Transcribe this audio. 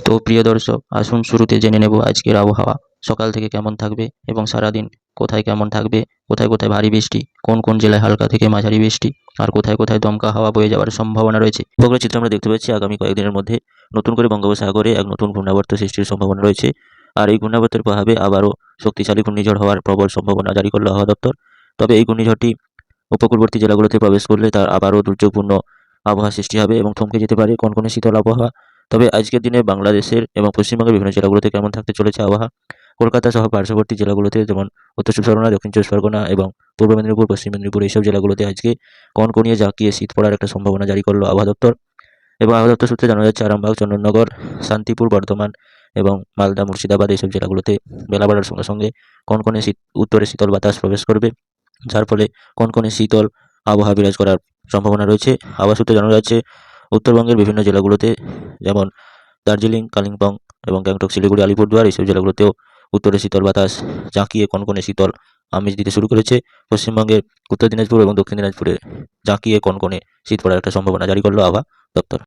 তো প্রিয় দর্শক, আসুন শুরুতে জেনে নেব আজকের আবহাওয়া সকাল থেকে কেমন থাকবে এবং সারাদিন কোথায় কেমন থাকবে, কোথায় কোথায় ভারী বৃষ্টি, কোন কোন জেলায় হালকা থেকে মাঝারি বৃষ্টি, আর কোথায় কোথায় দমকা হাওয়া বয়ে যাওয়ার সম্ভাবনা রয়েছে। উপগ্রহ চিত্র আমরা দেখতে পাচ্ছি আগামী কয়েকদিনের মধ্যে নতুন করে বঙ্গোপসাগরে এক নতুন ঘূর্ণাবর্ত সৃষ্টির সম্ভাবনা রয়েছে। আর এই ঘূর্ণাবর্তের প্রভাবে আবারও শক্তিশালী ঘূর্ণিঝড় হওয়ার প্রবল সম্ভাবনা জারি করল আবহাওয়া দপ্তর। তবে এই ঘূর্ণিঝড়টি উপকূলবর্তী জেলাগুলোতে প্রবেশ করলে তার আবারও দুর্যোগপূর্ণ আবহাওয়া সৃষ্টি হবে এবং থমকে যেতে পারে কনকনে শীতল আবহাওয়া। তবে আজকের দিনে বাংলাদেশের এবং পশ্চিমবঙ্গের বিভিন্ন জেলাগুলোতে কেমন থাকতে চলেছে আবহাওয়া, কলকাতা সহ পার্শ্ববর্তী জেলাগুলোতে যেমন উত্তর চব্বিশ পরগনা, দক্ষিণ চব্বিশ পরগনা এবং পূর্ব মেদিনীপুর, পশ্চিম মেদিনীপুর এইসব জেলাগুলোতে আজকে কনকনিয়ে জাঁকিয়ে শীত পড়ার একটা সম্ভাবনা জারি করলো আবহাওয়া দপ্তর। এবং আবহাওয়া দপ্তর সূত্রে জানা যাচ্ছে আরামবাগ, চন্দননগর, শান্তিপুর, বর্ধমান এবং মালদা, মুর্শিদাবাদ এইসব জেলাগুলোতে বেলা বাড়ার সঙ্গে সঙ্গে কনকনে শীত উত্তরে শীতল বাতাস প্রবেশ করবে, যার ফলে কনকনে শীতল আবহাওয়া বিরাজ করার সম্ভাবনা রয়েছে। আবহাওয়া সূত্রে জানা যাচ্ছে উত্তরবঙ্গের বিভিন্ন জেলাগুলোতে যেমন দার্জিলিং, কালিম্পং এবং গ্যাংটক, শিলিগুড়ি, আলিপুরদুয়ার এইসব জেলাগুলোতেও উত্তরে শীতল বাতাস জাঁকিয়ে কনকনে শীতল আমেজ দিতে শুরু করেছে। পশ্চিমবঙ্গের উত্তর দিনাজপুর এবং দক্ষিণ দিনাজপুরে জাঁকিয়ে কনকনে শীত পড়ার একটা সম্ভাবনা জারি করলো আবহাওয়া দপ্তর।